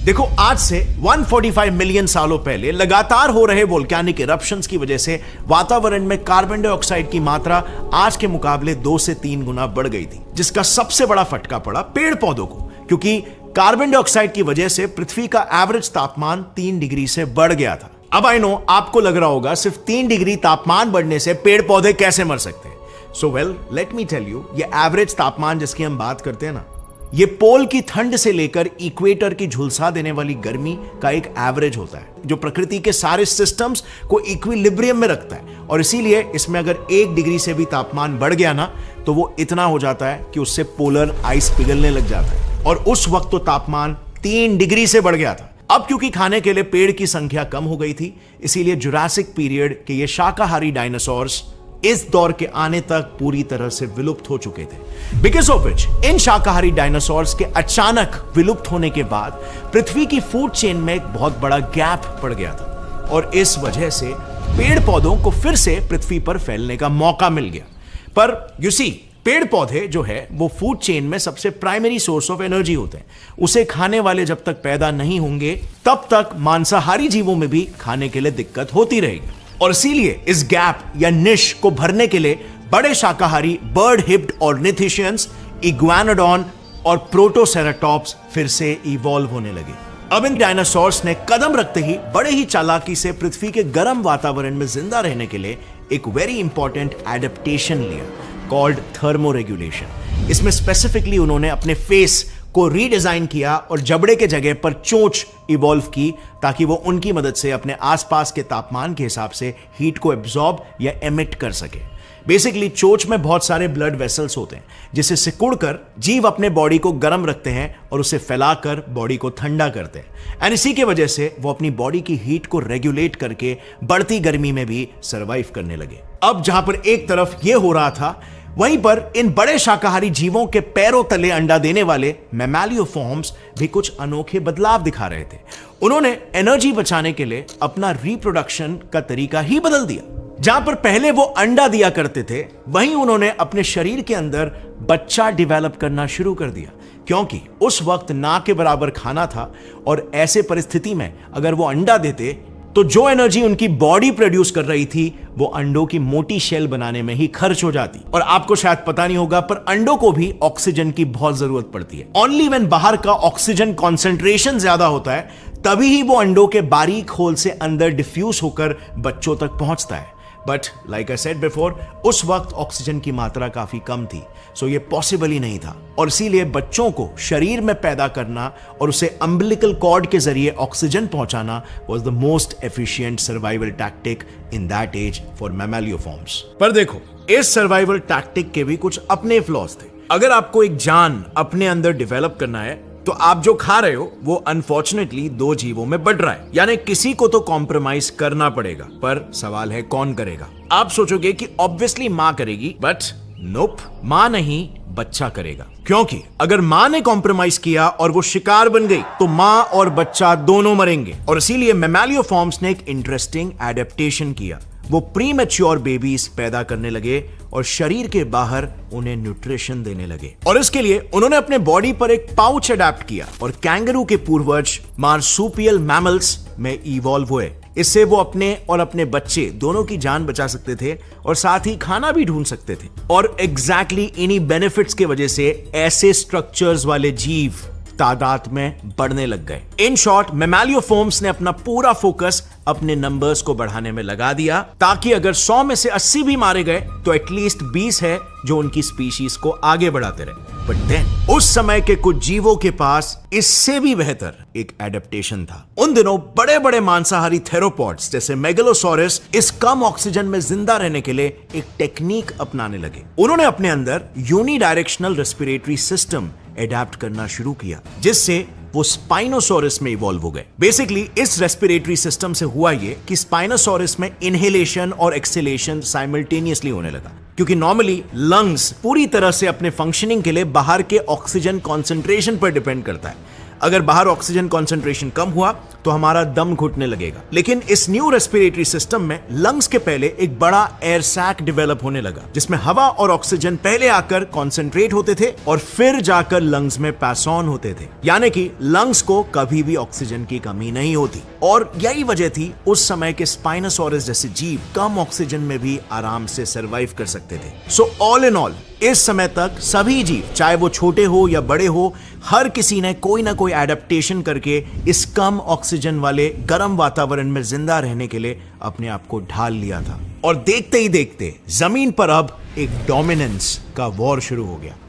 देखो, आज से 145 मिलियन सालों पहले लगातार हो रहे वोल्केनिक इरप्शंस की वजह से वातावरण में कार्बन डाइऑक्साइड की मात्रा आज के मुकाबले 2 से 3 गुना बढ़ गई थी, जिसका सबसे बड़ा फटका पड़ा पेड़ पौधों को, क्योंकि कार्बन डाइऑक्साइड की वजह से पृथ्वी का एवरेज तापमान 3 डिग्री से बढ़ गया था। अब आई नो आपको लग रहा होगा सिर्फ 3 डिग्री तापमान बढ़ने से पेड़ पौधे कैसे मर सकते हैं। So well, let me tell you, ये एवरेज तापमान जिसकी हम बात करते हैं ना, ये पोल की ठंड से लेकर इक्वेटर की झुलसा देने वाली गर्मी का एक एवरेज होता है, जो प्रकृति के सारे सिस्टम्स को इक्विलिब्रियम में रखता है। और इसीलिए इसमें अगर 1 डिग्री से भी तापमान बढ़ गया ना, तो वो इतना हो जाता है कि उससे पोलर आइस पिघलने लग जाता है। और उस वक्त तो तापमान 3 डिग्री से बढ़ गया था। अब क्योंकि खाने के लिए पेड़ की संख्या कम हो गई थी, इसीलिए जुरासिक पीरियड के ये शाकाहारी डायनासोर्स इस दौर के आने तक पूरी तरह से विलुप्त हो चुके थे। बिकॉज ऑफ विच इन शाकाहारी डायनासोर्स के अचानक विलुप्त होने के बाद पृथ्वी की फूड चेन में एक बहुत बड़ा गैप पड़ गया था, और इस वजह से पेड़ पौधों को फिर से पृथ्वी पर फैलने का मौका मिल गया। पर यू सी, पेड़ पौधे जो है वो फूड चेन में सबसे प्राइमरी सोर्स ऑफ एनर्जी होते हैं। उसे खाने वाले जब तक पैदा नहीं होंगे, तब तक मांसाहारी जीवों में भी खाने के लिए दिक्कत होती रहेगी। और इसीलिए इस गैप या निश को भरने के लिए बड़े शाकाहारी बर्ड हिप्ड ऑर्निथिशियंस, इग्वानोडॉन और प्रोटोसेराटॉप्स फिर से इवॉल्व होने लगे। अब इन डायनासोर्स ने कदम रखते ही बड़े ही चालाकी से पृथ्वी के गर्म वातावरण में जिंदा रहने के लिए एक वेरी इंपॉर्टेंट एडेप्टेशन लिया, कॉल्ड थर्मोरेगुलेशन। इसमें स्पेसिफिकली उन्होंने अपने फेस को रीडिजाइन किया और जबड़े के जगह पर चोंच इवॉल्व की, ताकि वो उनकी मदद से अपने आसपास के तापमान के हिसाब से हीट को एब्जॉर्ब या एमिट कर सके। बेसिकली चोंच में बहुत सारे ब्लड वेसल्स होते हैं, जिसे सिकुड़कर जीव अपने बॉडी को गर्म रखते हैं और उसे फैलाकर बॉडी को ठंडा करते हैं। एंड इसी के वजह से वो अपनी बॉडी की हीट को रेगुलेट करके बढ़ती गर्मी में भी सर्वाइव करने लगे। अब जहां पर एक तरफ ये हो रहा था, वहीं पर इन बड़े शाकाहारी जीवों के पैरों तले अंडा देने वाले मैमैलियोफॉर्म्स भी कुछ अनोखे बदलाव दिखा रहे थे। उन्होंने एनर्जी बचाने के लिए अपना रिप्रोडक्शन का तरीका ही बदल दिया। जहां पर पहले वो अंडा दिया करते थे, वहीं उन्होंने अपने शरीर के अंदर बच्चा डेवलप करना शुरू कर दिया, क्योंकि उस वक्त ना के बराबर खाना था। और ऐसे परिस्थिति में अगर वो अंडा देते, तो जो एनर्जी उनकी बॉडी प्रोड्यूस कर रही थी, वो अंडों की मोटी शेल बनाने में ही खर्च हो जाती। और आपको शायद पता नहीं होगा, पर अंडों को भी ऑक्सीजन की बहुत जरूरत पड़ती है। ओनली व्हेन बाहर का ऑक्सीजन कॉन्सेंट्रेशन ज्यादा होता है, तभी ही वो अंडों के बारीक होल से अंदर डिफ्यूज होकर बच्चों तक पहुंचता है। But like I said before, उस वक्त ऑक्सीजन की मात्रा काफी कम थी, सो ये पॉसिबल ही नहीं था। और इसीलिए बच्चों को शरीर में पैदा करना और उसे अम्बिलिकल कॉर्ड के जरिए ऑक्सीजन पहुंचाना was the most efficient survival tactic in that age for mammaliaforms. पर देखो, इस सर्वाइवल टैक्टिक के भी कुछ अपने फ्लॉज थे। अगर आपको एक जान अपने अंदर डेवलप करना है, तो आप जो खा रहे हो वो अनफॉर्चुनेटली 2 जीवों में बढ़ रहा है, यानी किसी को तो कॉम्प्रोमाइज करना पड़ेगा। पर सवाल है कौन करेगा। आप सोचोगे कि ऑब्वियसली मां करेगी, बट नोप, मां नहीं, बच्चा करेगा। क्योंकि अगर मां ने कॉम्प्रोमाइज किया और वो शिकार बन गई, तो मां और बच्चा दोनों मरेंगे। और इसीलिए मैमैलियोफॉर्म्स ने एक इंटरेस्टिंग एडेप्टेशन किया। वो प्रीमैच्योर बेबीज पैदा करने लगे और शरीर के बाहर उन्हें न्यूट्रिशन देने लगे। और इसके लिए उन्होंने अपने बॉडी पर एक पाउच अडैप्ट किया और कैंगरू के पूर्वज मार्सुपियल मैमल्स में इवॉल्व हुए। इससे वो अपने और अपने बच्चे दोनों की जान बचा सकते थे और साथ ही खाना भी ढूंढ सकते थे। और एग्जैक्टली इन्हीं बेनिफिट्स की वजह से ऐसे स्ट्रक्चर्स वाले जीव तादाद में बढ़ने लग गए। इन शॉर्ट, मैमैलियोफॉर्म्स ने अपना पूरा फोकस अपने नंबर्स को बढ़ाने में लगा दिया, ताकि अगर 100 में से 80 भी मारे गए, तो एटलीस्ट 20 है जो उनकी स्पीशीज को आगे बढ़ाते रहे। बट देन उस समय के कुछ जीवों के पास इससे भी बेहतर एक एडेप्टेशन था। उन दिनों बड़े बड़े मांसाहारी थेरोपॉड्स जैसे मेगलोसॉरस इस कम ऑक्सीजन में जिंदा रहने के लिए एक टेक्निक अपनाने लगे। उन्होंने अपने अंदर यूनिडायरेक्शनल रेस्पिरेटरी सिस्टम एडैप्ट करना शुरू किया, जिससे वो स्पाइनोसॉरस में इवॉल्व हो गए। बेसिकली इस रेस्पिरेटरी सिस्टम से हुआ ये कि स्पाइनोसॉरस में इनहेलेशन और एक्सहेलेशन साइमल्टेनियसली होने लगा, क्योंकि नॉर्मली लंग्स पूरी तरह से अपने फंक्शनिंग के लिए बाहर के ऑक्सीजन कॉन्सेंट्रेशन पर डिपेंड करता है। अगर बाहर ऑक्सीजन कॉन्सेंट्रेशन कम हुआ, तो तो हमारा दम घुटने लगेगा। लेकिन इस न्यू रेस्पिरेटरी सिस्टम में लंग्स के पहले एक बड़ा एयर सैक डेवलप होने लगा, जिसमें हवा और ऑक्सीजन पहले आकर कॉन्सेंट्रेट होते थे और फिर जाकर लंग्स में पास ऑन होते थे। यानी कि लंग्स को कभी भी ऑक्सीजन की कमी नहीं होती। और यही वजह थी उस समय के स्पाइनोसॉरस जैसे जीव कम ऑक्सीजन में भी आराम से सरवाइव कर सकते थे। सो ऑल इन ऑल इस समय तक सभी जीव, चाहे वो छोटे हो या बड़े हो, हर किसी ने कोई ना कोई एडेप्टेशन करके इस कम ऑक्सीजन वाले गर्म वातावरण में जिंदा रहने के लिए अपने आप को ढाल लिया था। और देखते ही देखते जमीन पर अब एक डोमिनेंस का वॉर शुरू हो गया।